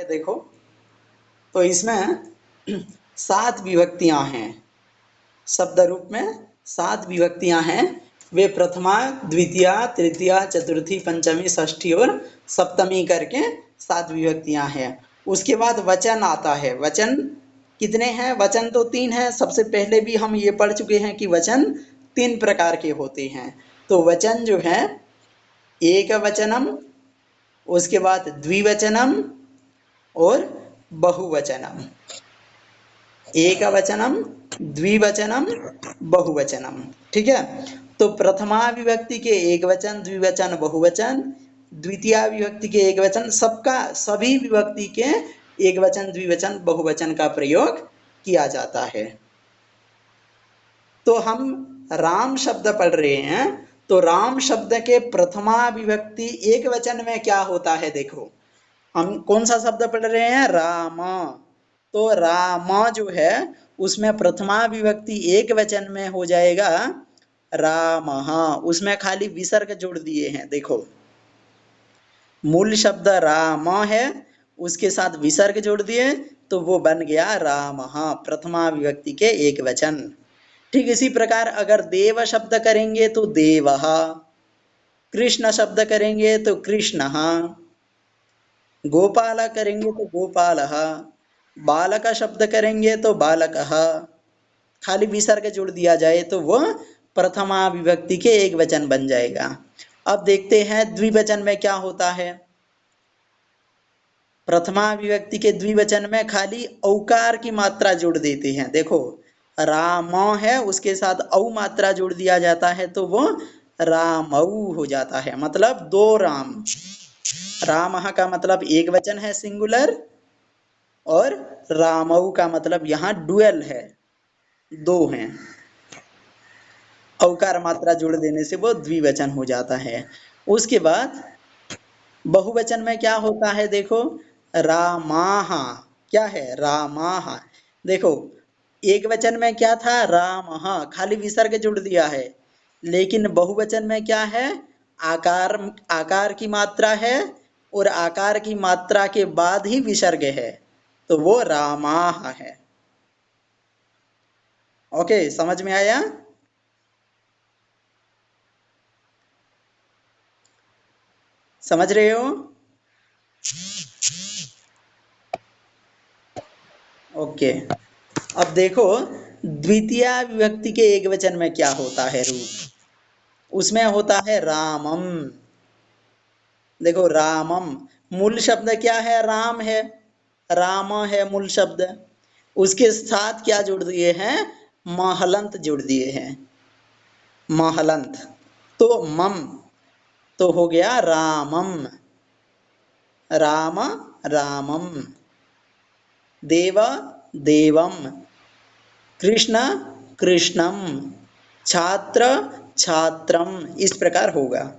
है देखो, तो इसमें 7 विभक्तियां हैं। शब्द रूप में 7 विभक्तियां हैं। वे प्रथमा, द्वितीया, तृतीया, चतुर्थी, पंचमी, षष्ठी और सप्तमी करके 7 विभक्तियां हैं। उसके बाद वचन आता है। वचन कितने हैं? वचन तो 3 हैं। सबसे पहले भी हम ये पढ़ चुके हैं कि वचन 3 प्रकार के होते हैं। तो वचन जो है एक वचनम, उसके बाद द्विवचनम और बहुवचनम। एक वचनम, द्विवचनम, बहुवचनम। ठीक है। तो प्रथमा विभक्ति के एक वचन, द्विवचन, बहुवचन, द्वितीय विभक्ति के एक वचन, सबका सभी विभक्ति के एक वचन, द्विवचन, बहुवचन का प्रयोग किया जाता है। तो हम राम शब्द पढ़ रहे हैं, तो राम शब्द के प्रथमा विभक्ति एक वचन में क्या होता है? देखो, हम कौन सा शब्द पढ़ रहे हैं? राम। तो राम जो है उसमें प्रथमा विभक्ति एक वचन में हो जाएगा रामः। उसमें खाली विसर्ग जोड़ दिए हैं। देखो, मूल शब्द राम है, उसके साथ विसर्ग जोड़ दिए तो वो बन गया रामः, प्रथमा विभक्ति के एक वचन। ठीक इसी प्रकार अगर देव शब्द करेंगे तो देवः, कृष्ण शब्द करेंगे तो कृष्णः, गोपाल करेंगे तो गोपालः, बालक शब्द करेंगे तो बालकः। खाली विसर्ग जोड़ दिया जाए तो वो प्रथमा विभक्ति के एक वचन बन जाएगा। अब देखते हैं द्विवचन में क्या होता है। प्रथमा विभक्ति के द्विवचन में खाली औकार की मात्रा जोड़ देते हैं। देखो, राम है, उसके साथ औ मात्रा जोड़ दिया जाता है तो वो रामऊ हो जाता है, मतलब दो राम। रामः का मतलब एक वचन है, सिंगुलर, और रामऊ का मतलब यहाँ डुअल है, दो हैं। औकार मात्रा जोड़ देने से वो द्विवचन हो जाता है। उसके बाद बहुवचन में क्या होता है? देखो, रामाः। क्या है? रामाः। देखो, एक वचन में क्या था? रामः, खाली विसर्ग जोड़ दिया है। लेकिन बहुवचन में क्या है? आकार की मात्रा है, और आकार की मात्रा के बाद ही विसर्ग है, तो वो रामाः है। ओके, समझ में आया? समझ रहे हो? ओके। अब देखो, द्वितीय विभक्ति के एक वचन में क्या होता है रूप? उसमें होता है रामम। देखो, रामम मूल शब्द क्या है? राम है, राम है मूल शब्द। उसके साथ क्या जोड़ दिए हैं? महलंत जोड़ दिए हैं, महलंत। तो मम तो हो गया रामम, राम रामम, देव देवम, कृष्ण कृष्णम, छात्र छात्रम, इस प्रकार होगा।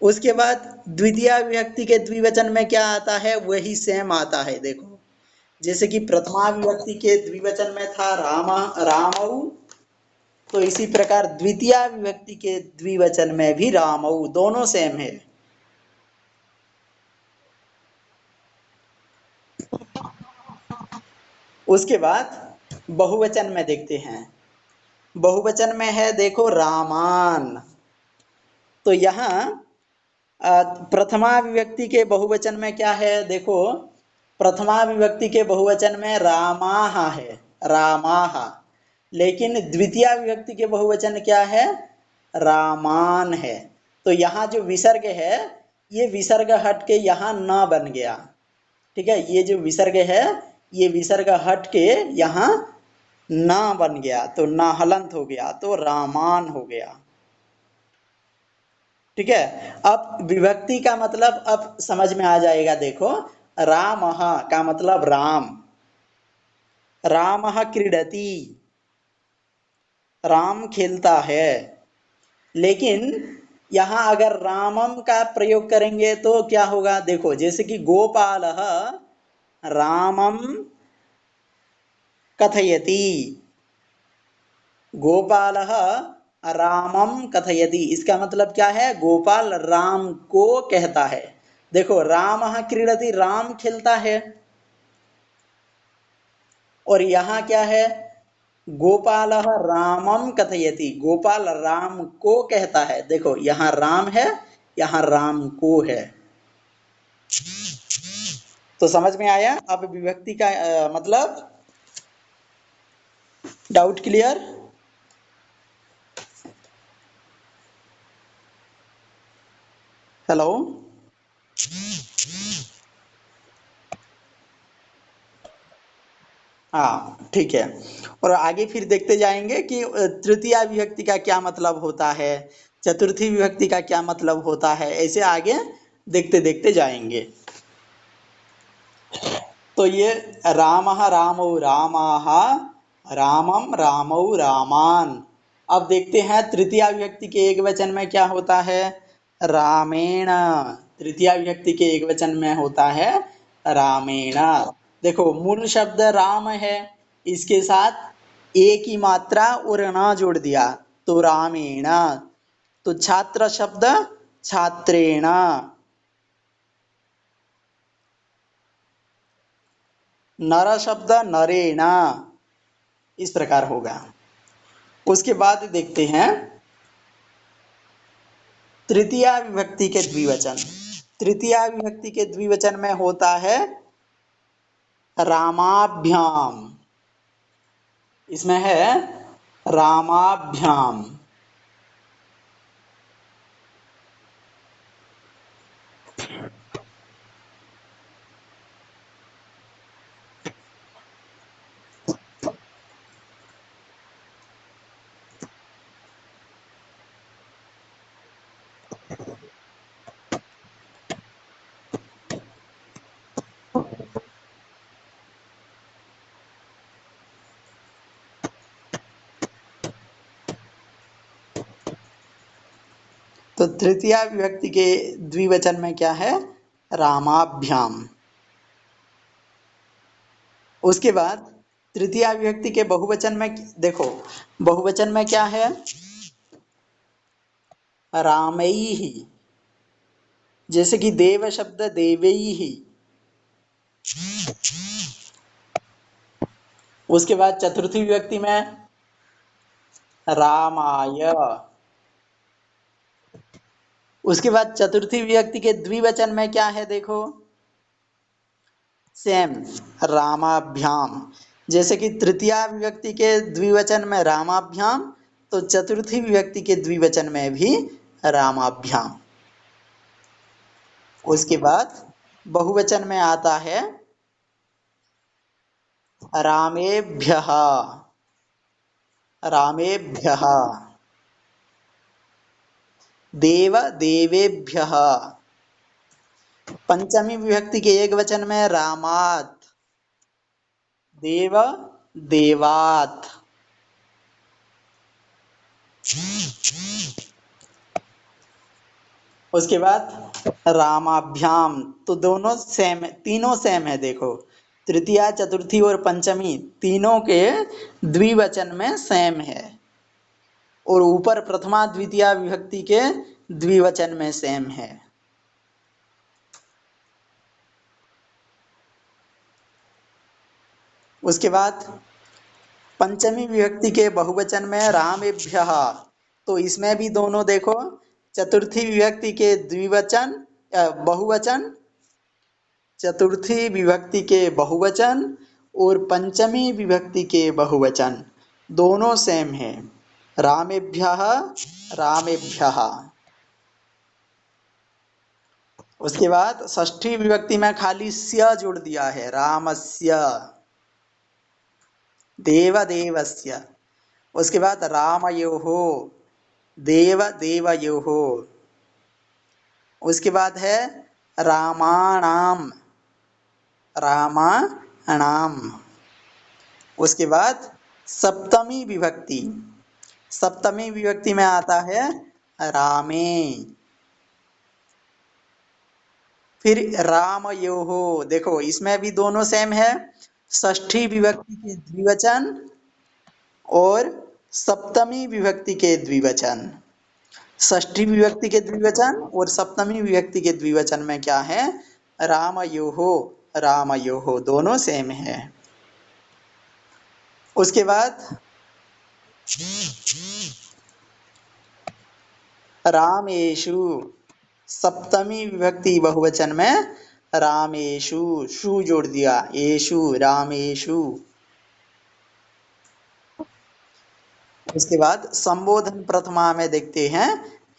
उसके बाद द्वितीय विभक्ति के द्विवचन में क्या आता है? वही सेम आता है। देखो, जैसे कि प्रथमा विभक्ति के द्विवचन में था रामा रामऊ, तो इसी प्रकार द्वितीय विभक्ति के द्विवचन में भी रामऊ, दोनों सेम है। उसके बाद बहुवचन में देखते हैं। बहुवचन में है, देखो, रामान। तो यहाँ प्रथमा विभक्ति के बहुवचन में क्या है? देखो, प्रथमा विभक्ति के बहुवचन में रामाः है, रामाः। लेकिन द्वितीय विभक्ति के बहुवचन क्या है? रामान है। तो यहाँ जो विसर्ग है, ये विसर्ग हट के यहाँ न बन गया। ठीक है, ये जो विसर्ग है, ये विसर्ग हट के यहाँ न बन गया, तो न हलंत हो गया, तो रामान हो गया। ठीक है। अब विभक्ति का मतलब अब समझ में आ जाएगा। देखो, रामः का मतलब राम, रामः क्रीडति, राम खेलता है। लेकिन यहाँ अगर रामम का प्रयोग करेंगे तो क्या होगा? देखो, जैसे कि गोपालः रामम कथयति, गोपालः रामम कथयति, इसका मतलब क्या है? गोपाल राम को कहता है। देखो रामः क्रीडति, राम खेलता है। और यहाँ क्या है, गोपालः रामम कथयति, गोपाल राम को कहता है। देखो यहाँ राम है, यहाँ राम को है। तो समझ में आया अब विभक्ति का मतलब? Doubt clear? हेलो। हाँ ठीक है। और आगे फिर देखते जाएंगे कि तृतीया विभक्ति का क्या मतलब होता है, चतुर्थी विभक्ति का क्या मतलब होता है, ऐसे आगे देखते देखते जाएंगे। तो ये रामः रामौ रामाः, रामम रामौ रामान। अब देखते हैं तृतीया विभक्ति के एक वचन में क्या होता है, रामेण। तृतीया विभक्ति के एक वचन में होता है रामेण। देखो मूल शब्द राम है, इसके साथ एक ही मात्रा और न जोड़ दिया तो रामेण। तो छात्र शब्द छात्रेण, नर शब्द नरेण, इस प्रकार होगा। उसके बाद देखते हैं तृतीया विभक्ति के द्विवचन। तृतीया विभक्ति के द्विवचन में होता है रामाभ्याम। इसमें है रामाभ्याम। तो तृतीया विभक्ति के द्विवचन में क्या है, रामाभ्याम। उसके बाद तृतीया विभक्ति के बहुवचन में देखो, बहुवचन में क्या है, रामैहि। जैसे कि देव शब्द देवैहि। उसके बाद चतुर्थी विभक्ति में रामाय। उसके बाद चतुर्थी विभक्ति के द्विवचन में क्या है, देखो सेम, रामाभ्याम। जैसे कि तृतीया विभक्ति के द्विवचन में रामाभ्याम, तो चतुर्थी विभक्ति के द्विवचन में भी रामाभ्याम। उसके बाद बहुवचन में आता है रामेभ्यः। रामेभ्यः, देव देवेभ्यः। पंचमी विभक्ति के एक वचन में रामात्, देव देवात्। उसके बाद रामाभ्याम, तो दोनों सेम, तीनों सेम है। देखो तृतीया चतुर्थी और पंचमी तीनों के द्विवचन में सेम है, और ऊपर प्रथमा द्वितीया विभक्ति के द्विवचन में सेम है। उसके बाद पंचमी विभक्ति के बहुवचन में रामेभ्यः, तो इसमें भी दोनों देखो, चतुर्थी विभक्ति के द्विवचन बहुवचन, चतुर्थी विभक्ति के बहुवचन और पंचमी विभक्ति के बहुवचन दोनों सेम है, रामेभ्यः रामेभ्यः। उसके बाद षष्ठी विभक्ति में खाली स्य जोड़ दिया है, रामस्य, देवदेवस्य। उसके बाद रामयोः, देवदेवयोः। उसके बाद है रामाणाम, रामाणाम। उसके बाद सप्तमी विभक्ति, सप्तमी विभक्ति में आता है रामे। फिर रामयोः, देखो इसमें भी दोनों सेम है, षष्ठी विभक्ति के द्विवचन और सप्तमी विभक्ति के द्विवचन। षष्ठी विभक्ति के द्विवचन और सप्तमी विभक्ति के द्विवचन में क्या है? रामयोहो, रामयोहो दोनों सेम है। उसके बाद रामेषु, सप्तमी विभक्ति बहुवचन में रामेषु, शु जोड़ दिया, येषु, रामेषु। इसके बाद संबोधन प्रथमा में देखते हैं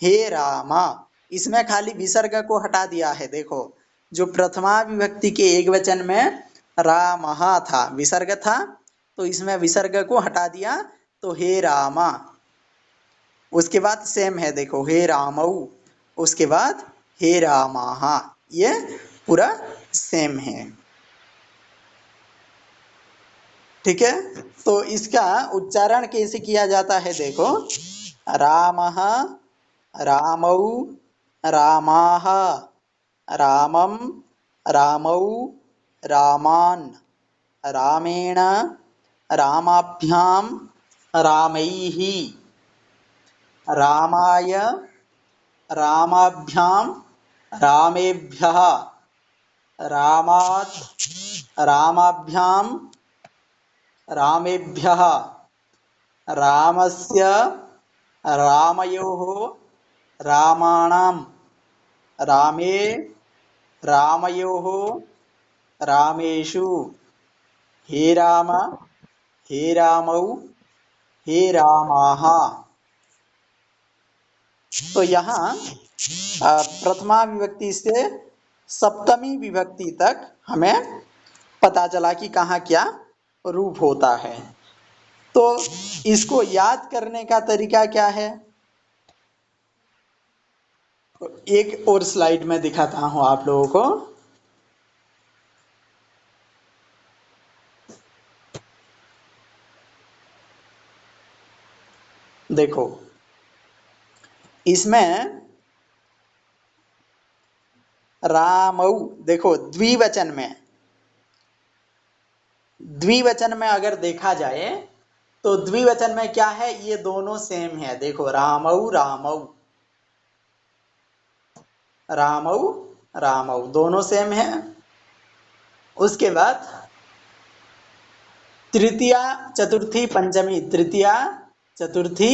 हे रामा, इसमें खाली विसर्ग को हटा दिया है। देखो, जो प्रथमा विभक्ति के एक वचन में रामः था, विसर्ग था, तो इसमें विसर्ग को हटा दिया, तो हे रामा। उसके बाद सेम है, देखो, हे रामऊ, उसके बाद हे रामाः, ये पूरा सेम है। ठीक है, तो इसका उच्चारण कैसे किया जाता है? देखो, रामः, रामौ, रामाः, रामं, रामौ, रामान्, रामेण, रामाभ्यां, रामैः, रामाय, रामाभ्यां, रामेभ्यः, रामात्, रामाभ्यां, रामेभ्यः, रामस्य, रामयोः, रामाणां, रामे, रामयोः, रामेषु, हे राम, हे रामौ, हे रामाः। तो यहाँ प्रथमा विभक्ति से सप्तमी विभक्ति तक हमें पता चला कि कहाँ क्या रूप होता है। तो इसको याद करने का तरीका क्या है? एक और स्लाइड में दिखाता हूं आप लोगों को। देखो, इसमें रामऊ, देखो द्विवचन में अगर देखा जाए तो द्विवचन में क्या है? ये दोनों सेम है। देखो, रामऊ, रामऊ, रामऊ, रामऊ दोनों सेम है। उसके बाद तृतीया, चतुर्थी, पंचमी, तृतीया, चतुर्थी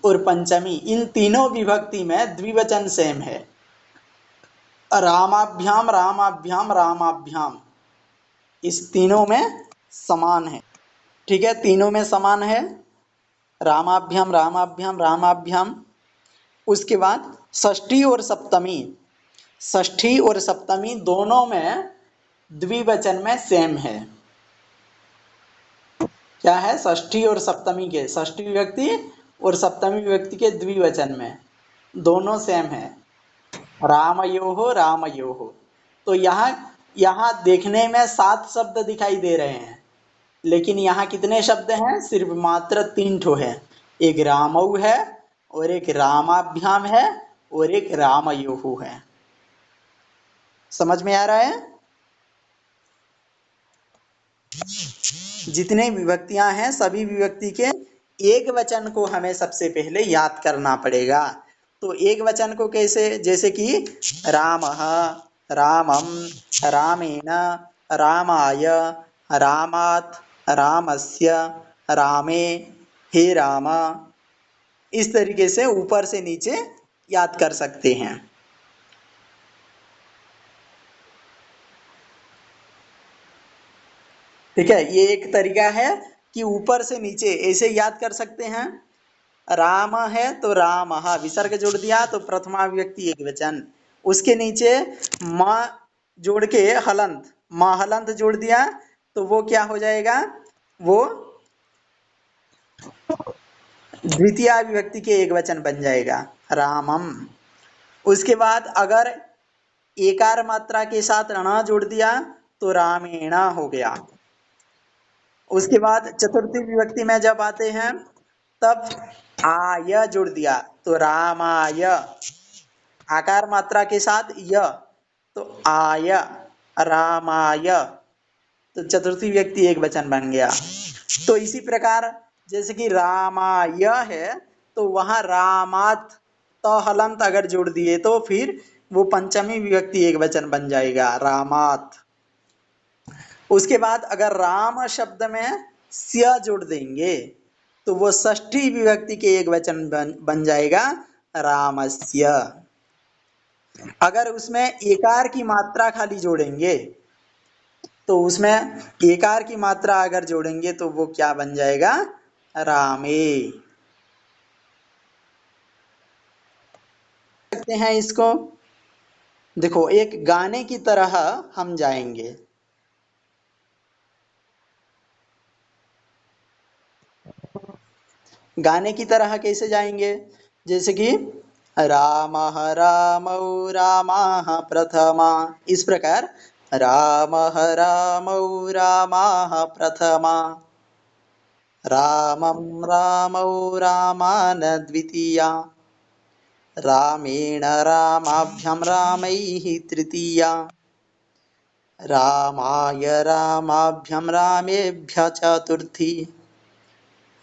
और पंचमी, इन तीनों विभक्ति में द्विवचन सेम है। रामाभ्याम, रामाभ्याम, रामाभ्याम, इस तीनों में समान है। ठीक है, तीनों में समान है, रामाभ्याम, रामाभ्याम, रामाभ्याम। उसके बाद षष्ठी और सप्तमी, षष्ठी और सप्तमी दोनों में द्विवचन में सेम है। क्या है? षष्ठी और सप्तमी के, षष्ठी विभक्ति और सप्तमी विभक्ति के द्विवचन में दोनों सेम है, रामयोः, रामयोः। तो यहाँ देखने में 7 शब्द दिखाई दे रहे हैं, लेकिन यहाँ कितने शब्द हैं? सिर्फ मात्र 3 ठो है। एक रामऊ है, और एक रामाभ्याम है, और एक रामयोः है। समझ में आ रहा है? जितने विभक्तियां हैं, सभी विभक्ति के एक वचन को हमें सबसे पहले याद करना पड़ेगा। तो एक वचन को कैसे? जैसे कि रामः, रामं, रामेण, रामाय, रामात्, रामस्य, रामे, हे राम, इस तरीके से ऊपर से नीचे याद कर सकते हैं। ठीक है, ये एक तरीका है कि ऊपर से नीचे ऐसे याद कर सकते हैं। राम है तो रामः, विसर्ग जोड़ दिया तो प्रथमा विभक्ति एक वचन, उसके नीचे म जोड़ के हलंत, म हलंत जोड़ दिया तो वो क्या हो जाएगा? वो द्वितीय विभक्ति के एक वचन बन जाएगा, रामम। उसके बाद अगर एकार मात्रा के साथ ण जोड़ दिया तो रामेण हो गया। उसके बाद चतुर्थी विभक्ति में जब आते हैं तब आय जोड़ दिया तो रामाय, आकार मात्रा के साथ य तो आय, रामाय, तो चतुर्थी विभक्ति एक वचन बन गया। तो इसी प्रकार जैसे कि रामाय है तो वहां रामात तो हलंत अगर जोड़ दिए तो फिर वो पंचमी विभक्ति एक वचन बन जाएगा, रामात। उसके बाद अगर राम शब्द में स्य जोड़ देंगे तो वो षष्ठी विभक्ति के एक वचन बन जाएगा, रामस्य। अगर उसमें एकार की मात्रा खाली जोड़ेंगे तो उसमें एकार की मात्रा अगर जोड़ेंगे तो वो क्या बन जाएगा, रामे। सकते हैं इसको, देखो एक गाने की तरह हम जाएंगे। गाने की तरह कैसे जाएंगे, जैसे कि रामः रामौ रामाः प्रथमा, इस प्रकार रामः रामौ रामाः प्रथमा, रामं रामौ रामान द्वितीया, रामेण रामाभ्यां रामैः तृतीया, रामाय रामाभ्यां रामेभ्यः चतुर्थी,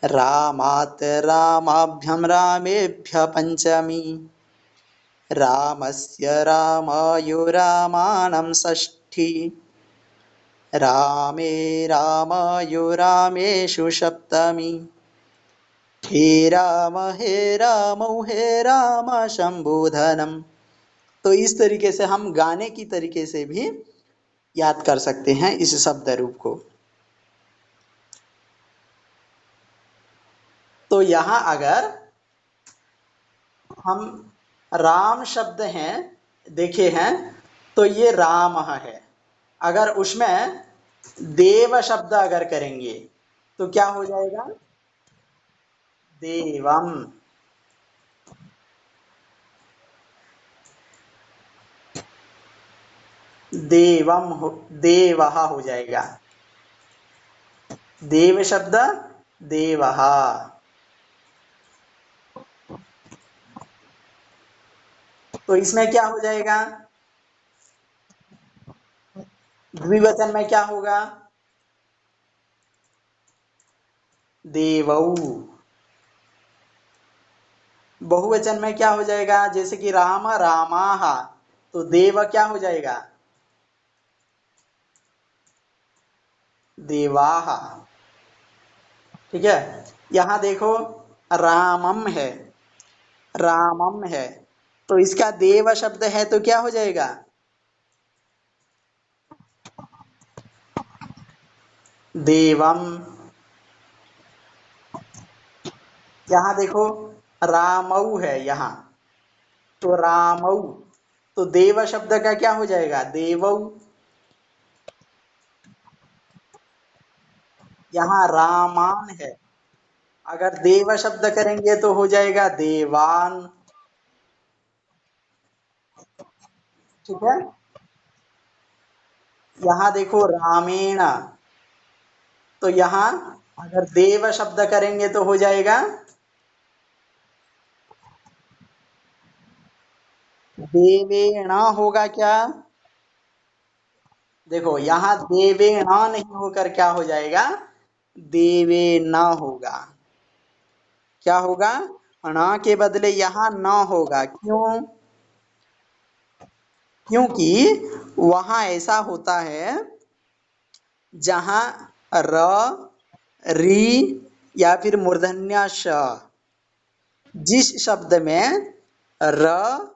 रामात् रामाभ्यां रामेभ्यः पञ्चमी, रामस्य रामायो रामाणं षष्ठी, रामे रामायो रामेषु सप्तमी, हे रामौ हे राम शंभुधनम। तो इस तरीके से हम गाने की तरीके से भी याद कर सकते हैं इस शब्द रूप को। तो यहाँ अगर हम राम शब्द हैं देखे हैं तो ये राम है, अगर उसमें देव शब्द अगर करेंगे तो क्या हो जाएगा, देवम। देवम हो, देवहा हो जाएगा, देव शब्द देवहा। तो इसमें क्या हो जाएगा, द्विवचन में क्या होगा, देवऊ। बहुवचन में क्या हो जाएगा, जैसे कि राम रामाहा, तो देव क्या हो जाएगा, देवाहा। ठीक है, यहाँ देखो रामम है, रामम है, तो इसका देव शब्द है तो क्या हो जाएगा, देवम। यहाँ देखो रामऊ है यहाँ, तो रामऊ, तो देव शब्द का क्या हो जाएगा, देवऊ। यहाँ रामान है, अगर देव शब्द करेंगे तो हो जाएगा देवान। ठीक है, यहाँ देखो रामेण, तो यहाँ अगर देव शब्द करेंगे तो हो जाएगा देवेण, होगा क्या, देखो यहाँ देवेण नहीं होकर क्या हो जाएगा, देवे न होगा। क्या होगा, ण के बदले यहाँ न होगा, क्यों, क्योंकि वहां ऐसा होता है जहां र री या फिर मूर्धन्य श, जिस शब्द में र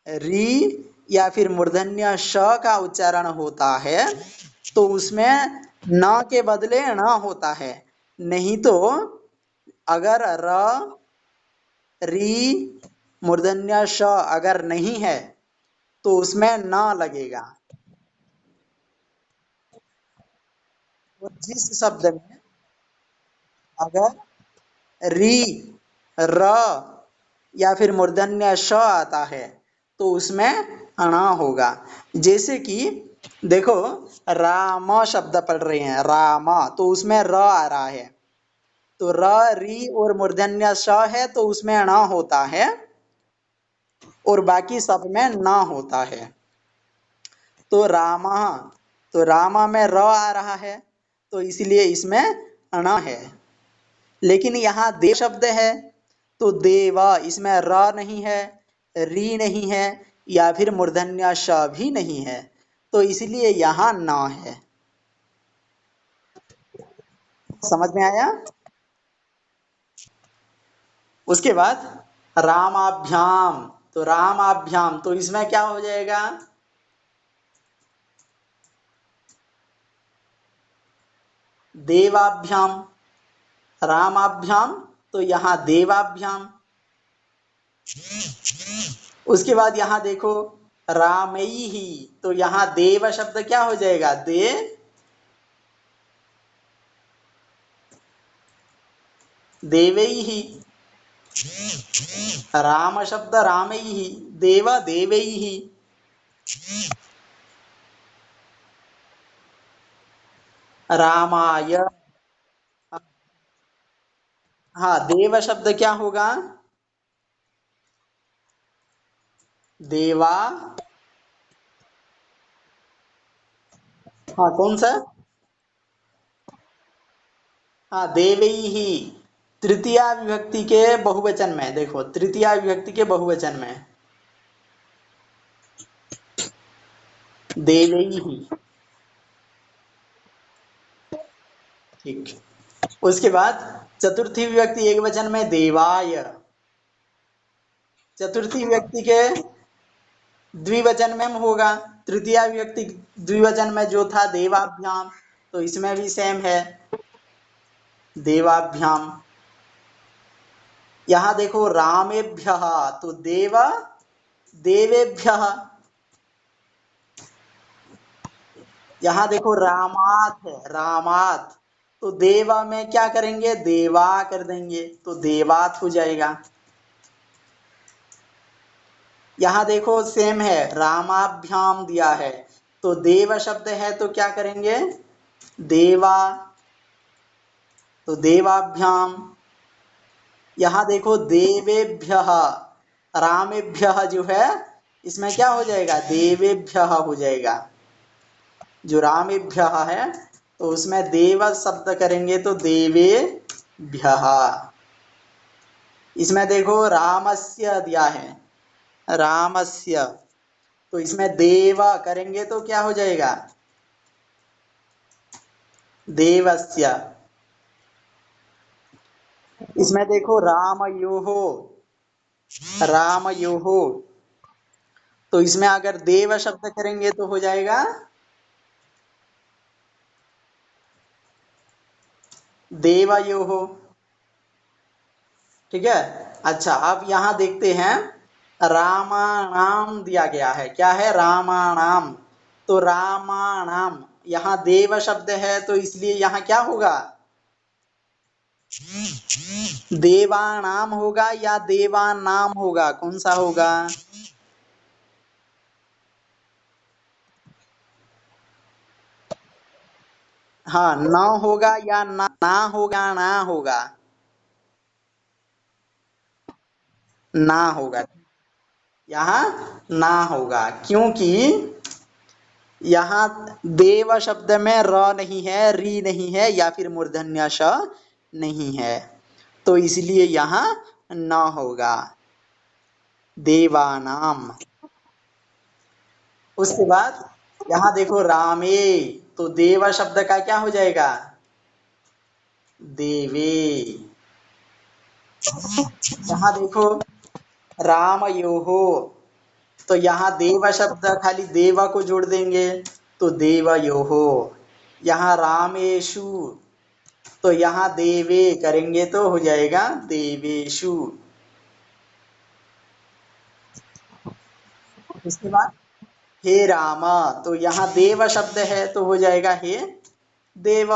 री या फिर मूर्धन्य श का उच्चारण होता है तो उसमें न के बदले ण होता है, नहीं तो अगर र री मूर्धन्य श अगर नहीं है तो उसमें न लगेगा। और जिस शब्द में अगर री र या फिर मूर्धन्य श आता है तो उसमें अणा होगा। जैसे कि देखो राम शब्द पढ़ रहे हैं, राम, तो उसमें र आ रहा है, तो र री और मूर्धन्य श है तो उसमें अणा होता है और बाकी सब में न होता है। तो रामा, तो रामा में र आ रहा है तो इसलिए इसमें अणा है। लेकिन यहाँ देव शब्द है तो देव, इसमें र नहीं है, री नहीं है या फिर मूर्धन्य श भी नहीं है, तो इसलिए यहाँ न है। समझ में आया? उसके बाद रामाभ्याम, तो रामाभ्याम तो इसमें क्या हो जाएगा? देवाभ्याम। रामाभ्याम तो यहाँ देवाभ्याम। उसके बाद यहाँ देखो रामैहि, तो यहाँ देव शब्द क्या हो जाएगा? देवैहि। राम शब्द रामैहि, देव देवैहि। रामाय। हाँ, देव शब्द क्या होगा? देवा। हाँ, कौन सा? हाँ, देवैहि। तृतीया विभक्ति के बहुवचन में, देखो तृतीया विभक्ति के बहुवचन में देवैहि। ठीक। उसके बाद चतुर्थी विभक्ति एक वचन में देवाय। चतुर्थी विभक्ति के द्विवचन में होगा। तृतीया विभक्ति द्विवचन में जो था देवाभ्याम, तो इसमें भी सेम है, देवाभ्याम। यहाँ देखो रामेभ्यः, तो देव देवेभ्यः। यहाँ देखो रामात है, रामात, तो देवा में क्या करेंगे? देवा कर देंगे, तो देवात हो जाएगा। यहाँ देखो सेम है, रामाभ्याम दिया है, तो देव शब्द है तो क्या करेंगे? देवा, तो देवाभ्याम। यहाँ देखो देवेभ्यः, रामेभ्यः जो है इसमें क्या हो जाएगा? देवेभ्यः हो जाएगा। जो रामेभ्यः है तो उसमें देव शब्द करेंगे तो देवेभ्यः। इसमें देखो रामस्य दिया है, रामस्य, तो इसमें देव करेंगे तो क्या हो जाएगा? देवस्य। इसमें देखो रामयोः, रामयोः, तो इसमें अगर देव शब्द करेंगे तो हो जाएगा देवयोः। ठीक है। अच्छा, अब यहाँ देखते हैं रामाणाम दिया गया है, क्या है? रामाणाम, तो रामाणाम यहाँ देव शब्द है तो इसलिए यहाँ क्या होगा? देवानाम होगा या देवानाम होगा, कौन सा होगा? हाँ, न होगा या ना होगा, ना होगा, ना होगा। यहाँ ना होगा क्योंकि यहाँ देव शब्द में र नहीं है, री नहीं है या फिर मूर्धन्य श नहीं है, तो इसलिए यहाँ न होगा, देवानाम। उसके बाद यहाँ देखो रामे, तो देव शब्द का क्या हो जाएगा? देवे। यहाँ देखो रामयोः, तो यहाँ देव शब्द खाली देवा को जोड़ देंगे तो देवयोः। यहाँ रामेशु, तो यहाँ देवे करेंगे तो हो जाएगा देवेशु। उसके बाद हे राम, तो यहाँ देव शब्द है तो हो जाएगा हे देव।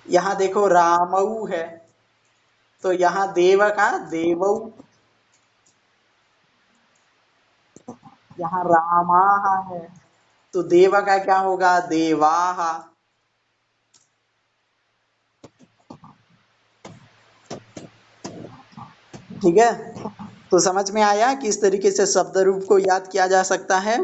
यहाँ देखो रामऊ है, तो यहाँ देव का देवऊ। यहाँ रामाह है, तो देव का क्या होगा? देवाह। ठीक है, तो समझ में आया किस तरीके से शब्द रूप को याद किया जा सकता है।